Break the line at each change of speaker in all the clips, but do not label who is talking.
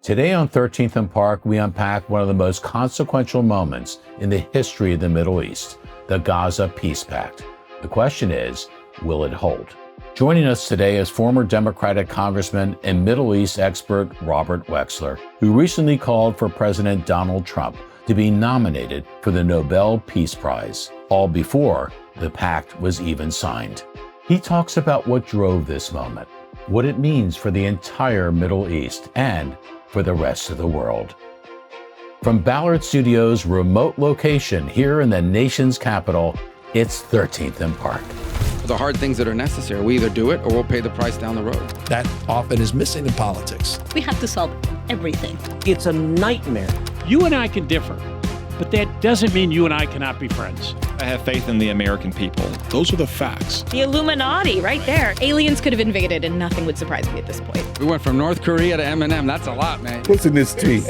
Today on 13th and Park, we unpack one of the most consequential moments in the history of the Middle East, the Gaza Peace Pact. The question is, will it hold? Joining us today is former Democratic Congressman and Middle East expert Robert Wexler, who recently called for President Donald Trump to be nominated for the Nobel Peace Prize, all before the pact was even signed. He talks about what drove this moment, what it means for the entire Middle East, and for the rest of the world. From Ballard Studios' remote location here in the nation's capital, it's 13th and Park.
The hard things that are necessary, we either do it or we'll pay the price down the road.
That often is missing in politics.
We have to solve everything.
It's a nightmare.
You and I can differ, but that doesn't mean you and I cannot be friends.
I have faith in the American people.
Those are the facts.
The Illuminati, right there. Aliens could have invaded and nothing would surprise me at this point.
We went from North Korea to M&M. That's a lot, man.
What's in this tea?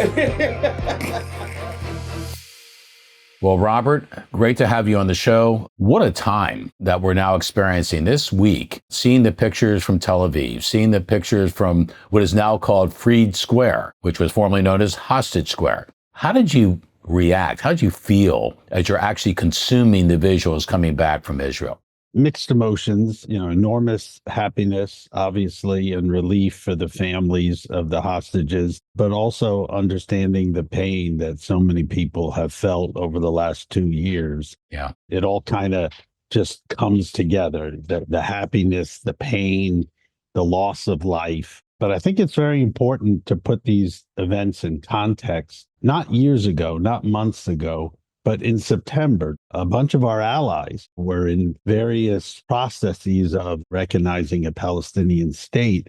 Well, Robert, great to have you on the show. What a time that we're now experiencing this week, seeing the pictures from Tel Aviv, seeing the pictures from what is now called Freed Square, which was formerly known as Hostage Square. How did you react? How did you feel as you're actually consuming the visuals coming back from Israel?
Mixed emotions, enormous happiness, obviously, and relief for the families of the hostages, but also understanding the pain that so many people have felt over the last 2 years.
Yeah.
It all kind of just comes together, the happiness, the pain, the loss of life. But I think it's very important to put these events in context. Not years ago, not months ago, but in September, a bunch of our allies were in various processes of recognizing a Palestinian state.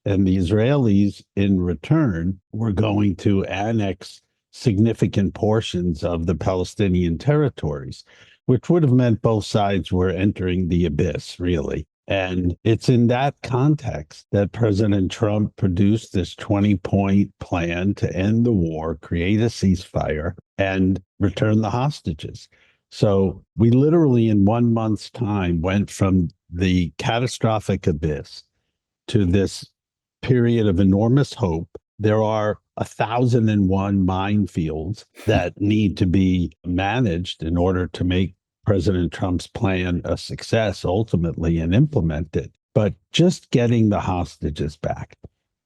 And the Israelis, in return, were going to annex significant portions of the Palestinian territories, which would have meant both sides were entering the abyss, really. And it's in that context that President Trump produced this 20-point plan to end the war, create a ceasefire, and return the hostages. So we literally, in 1 month's time, went from the catastrophic abyss to this period of enormous hope. There are 1,001 minefields that need to be managed in order to make President Trump's plan a success ultimately and implement it. But just getting the hostages back,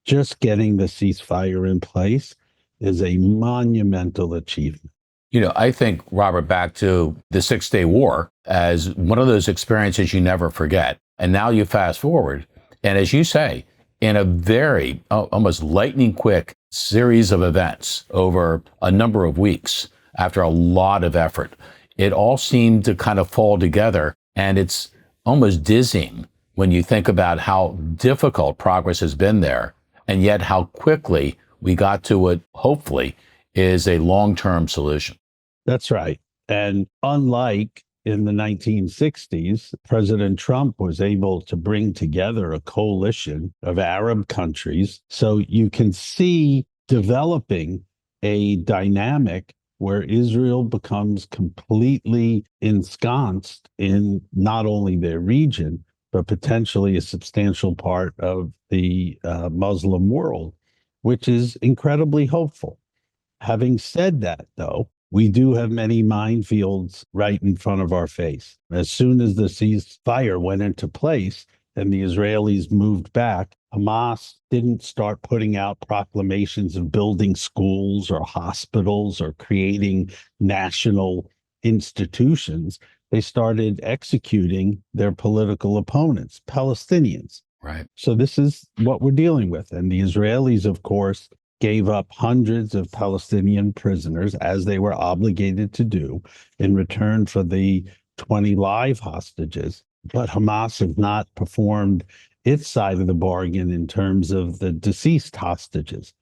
just getting the ceasefire in place is a monumental achievement.
I think, Robert, back to the 6-Day War as one of those experiences you never forget. And now you fast forward. And as you say, in a very almost lightning quick series of events over a number of weeks, after a lot of effort, it all seemed to kind of fall together. And it's almost dizzying when you think about how difficult progress has been there, and yet how quickly we got to what hopefully is a long-term solution.
That's right. And unlike in the 1960s, President Trump was able to bring together a coalition of Arab countries. So you can see developing a dynamic where Israel becomes completely ensconced in not only their region, but potentially a substantial part of the Muslim world, which is incredibly hopeful. Having said that, though, we do have many minefields right in front of our face. As soon as the ceasefire went into place and the Israelis moved back, Hamas didn't start putting out proclamations of building schools or hospitals or creating national institutions. They started executing their political opponents, Palestinians.
Right.
So this is what we're dealing with. And the Israelis, of course, gave up hundreds of Palestinian prisoners, as they were obligated to do, in return for the 20 live hostages. But Hamas has not performed its side of the bargain in terms of the deceased hostages.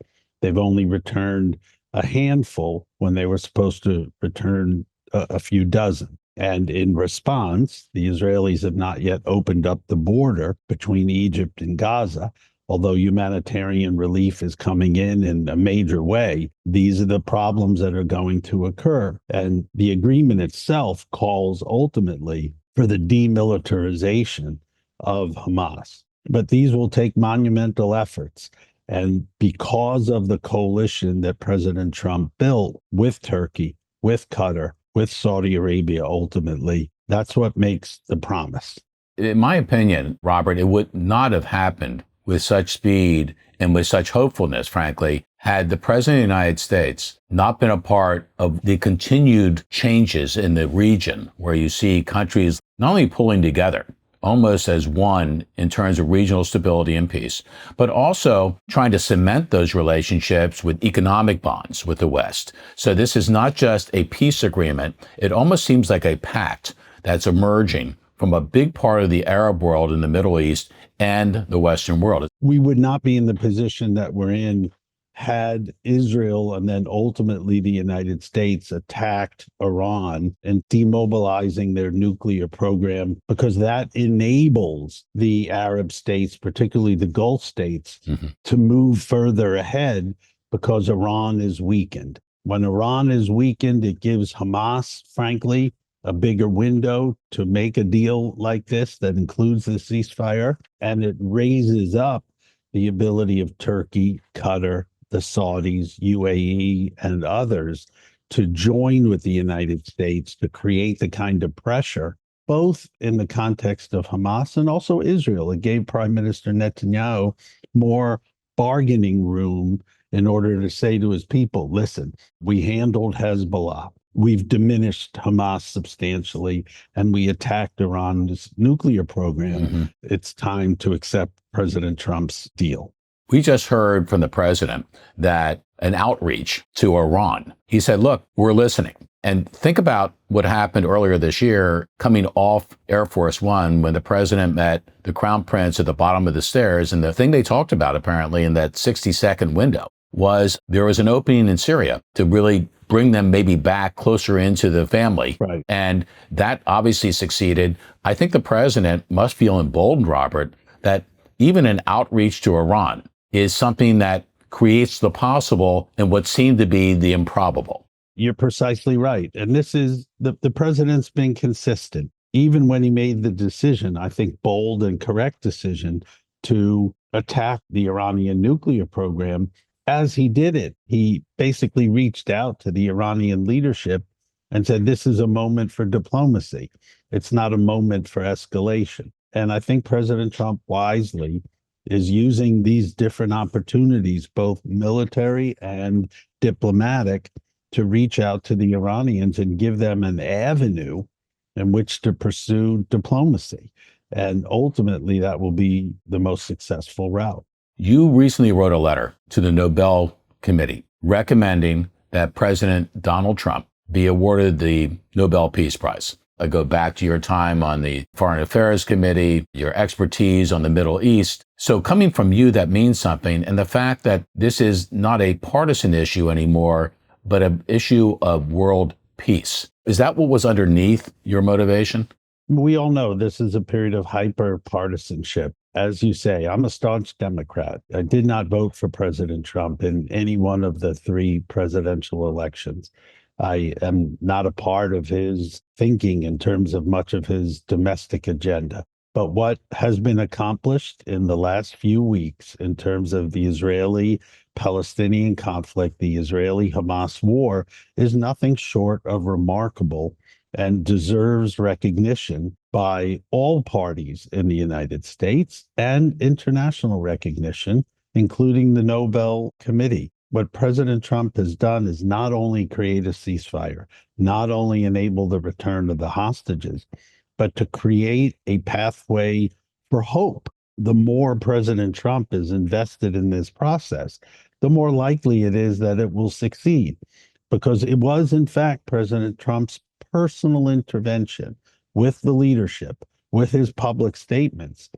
They've only returned a handful when they were supposed to return a few dozen. And in response, the Israelis have not yet opened up the border between Egypt and Gaza. Although humanitarian relief is coming in a major way, these are the problems that are going to occur. And the agreement itself calls ultimately for the demilitarization of Hamas. But these will take monumental efforts. And because of the coalition that President Trump built with Turkey, with Qatar, with Saudi Arabia, ultimately, that's what makes the promise.
In my opinion, Robert, it would not have happened with such speed and with such hopefulness, frankly, had the President of the United States not been a part of the continued changes in the region, where you see countries not only pulling together, almost as one in terms of regional stability and peace, but also trying to cement those relationships with economic bonds with the West. So this is not just a peace agreement. It almost seems like a pact that's emerging from a big part of the Arab world in the Middle East and the Western world.
We would not be in the position that we're in had Israel and then ultimately the United States attacked Iran and demobilizing their nuclear program, because that enables the Arab states, particularly the Gulf states, to move further ahead because Iran is weakened. When Iran is weakened, it gives Hamas, frankly, a bigger window to make a deal like this that includes the ceasefire, and it raises up the ability of Turkey, Qatar, the Saudis, UAE, and others to join with the United States to create the kind of pressure, both in the context of Hamas and also Israel. It gave Prime Minister Netanyahu more bargaining room in order to say to his people, listen, we handled Hezbollah. We've diminished Hamas substantially, and we attacked Iran's nuclear program. It's time to accept President Trump's deal.
We just heard from the president that an outreach to Iran. He said, look, we're listening. And think about what happened earlier this year, coming off Air Force One, when the president met the crown prince at the bottom of the stairs. And the thing they talked about, apparently, in that 60-second window was there was an opening in Syria to really bring them maybe back closer into the family.
Right.
And that obviously succeeded. I think the president must feel emboldened, Robert, that even an outreach to Iran is something that creates the possible and what seemed to be the improbable.
You're precisely right. And this is the president's been consistent, even when he made the decision, I think bold and correct decision, to attack the Iranian nuclear program. As he did it, he basically reached out to the Iranian leadership and said, this is a moment for diplomacy. It's not a moment for escalation. And I think President Trump wisely is using these different opportunities, both military and diplomatic, to reach out to the Iranians and give them an avenue in which to pursue diplomacy. And ultimately, that will be the most successful route.
You recently wrote a letter to the Nobel Committee recommending that President Donald Trump be awarded the Nobel Peace Prize. I go back to your time on the Foreign Affairs Committee, your expertise on the Middle East. So coming from you, that means something. And the fact that this is not a partisan issue anymore, but an issue of world peace. Is that what was underneath your motivation?
We all know this is a period of hyper partisanship. As you say, I'm a staunch Democrat. I did not vote for President Trump in any one of the 3 presidential elections. I am not a part of his thinking in terms of much of his domestic agenda. But what has been accomplished in the last few weeks in terms of the Israeli-Palestinian conflict, the Israeli-Hamas war, is nothing short of remarkable and deserves recognition by all parties in the United States and international recognition, including the Nobel Committee. What President Trump has done is not only create a ceasefire, not only enable the return of the hostages, but to create a pathway for hope. The more President Trump is invested in this process, the more likely it is that it will succeed. Because it was, in fact, President Trump's personal intervention with the leadership, with his public statements,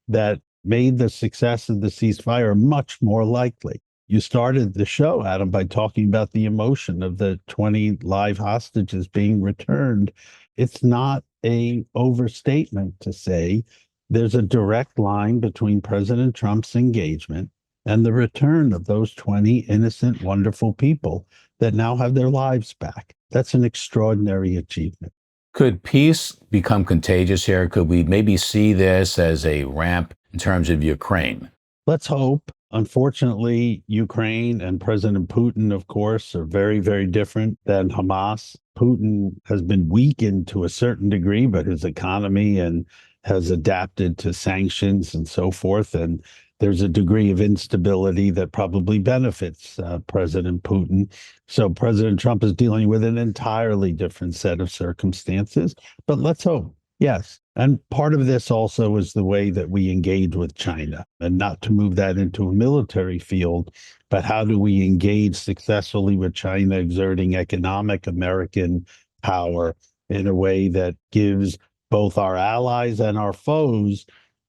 that made the success of the ceasefire much more likely. You started the show, Adam, by talking about the emotion of the 20 live hostages being returned. It's not an overstatement to say there's a direct line between President Trump's engagement and the return of those 20 innocent, wonderful people that now have their lives back. That's an extraordinary achievement.
Could peace become contagious here? Could we maybe see this as a ramp in terms of Ukraine?
Let's hope. Unfortunately, Ukraine and President Putin, of course, are very, very different than Hamas. Putin has been weakened to a certain degree, but his economy and has adapted to sanctions and so forth. And there's a degree of instability that probably benefits President Putin. So President Trump is dealing with an entirely different set of circumstances. But let's hope. Yes. And part of this also is the way that we engage with China, and not to move that into a military field, but how do we engage successfully with China, exerting economic American power in a way that gives both our allies and our foes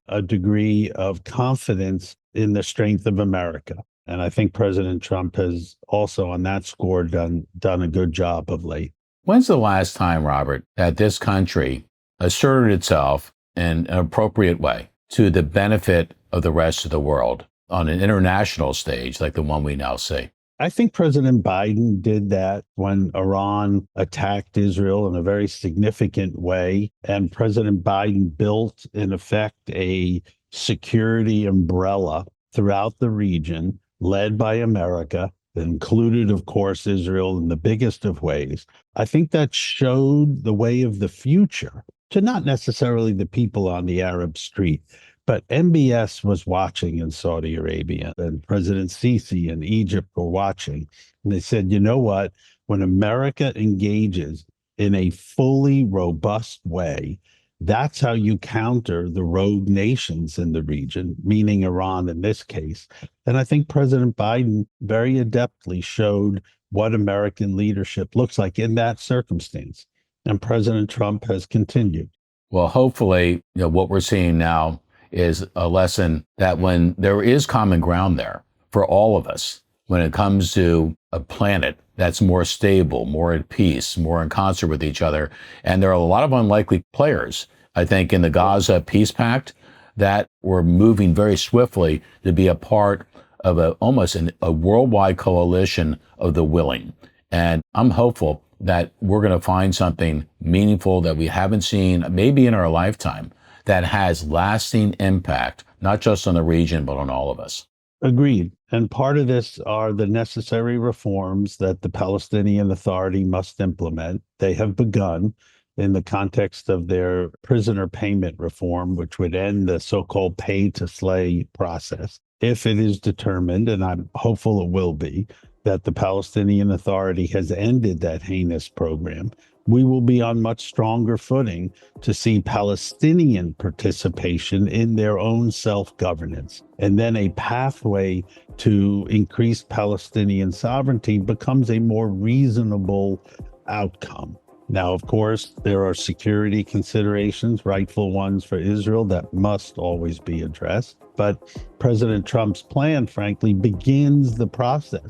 a degree of confidence in the strength of America. And I think President Trump has also on that score done a good job of late.
When's the last time, Robert, that this country asserted itself in an appropriate way to the benefit of the rest of the world on an international stage like the one we now see?
I think President Biden did that when Iran attacked Israel in a very significant way. And President Biden built, in effect, a security umbrella throughout the region led by America, that included, of course, Israel in the biggest of ways. I think that showed the way of the future to not necessarily the people on the Arab street, but MBS was watching in Saudi Arabia, and President Sisi in Egypt were watching. And they said, you know what? When America engages in a fully robust way, that's how you counter the rogue nations in the region, meaning Iran in this case. And I think President Biden very adeptly showed what American leadership looks like in that circumstance. And President Trump has continued.
Well, hopefully, what we're seeing now is a lesson that when there is common ground there for all of us, when it comes to a planet that's more stable, more at peace, more in concert with each other, and there are a lot of unlikely players, I think, in the Gaza Peace Pact that were moving very swiftly to be a part of almost a worldwide coalition of the willing. And I'm hopeful that we're going to find something meaningful that we haven't seen maybe in our lifetime that has lasting impact, not just on the region, but on all of us.
Agreed. And part of this are the necessary reforms that the Palestinian Authority must implement. They have begun in the context of their prisoner payment reform, which would end the so-called pay-to-slay process. If it is determined, and I'm hopeful it will be, that the Palestinian Authority has ended that heinous program, we will be on much stronger footing to see Palestinian participation in their own self-governance. And then a pathway to increased Palestinian sovereignty becomes a more reasonable outcome. Now, of course, there are security considerations, rightful ones for Israel, that must always be addressed. But President Trump's plan, frankly, begins the process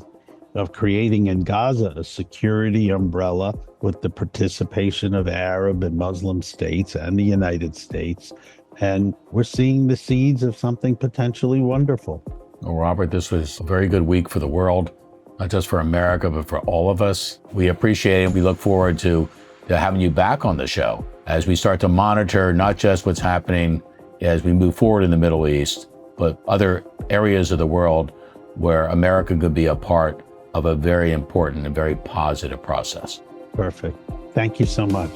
of creating in Gaza a security umbrella with the participation of Arab and Muslim states and the United States. And we're seeing the seeds of something potentially wonderful.
Well, Robert, this was a very good week for the world, not just for America, but for all of us. We appreciate it. We look forward to having you back on the show as we start to monitor not just what's happening as we move forward in the Middle East, but other areas of the world where America could be a part of a very important and very positive process.
Perfect. Thank you so much.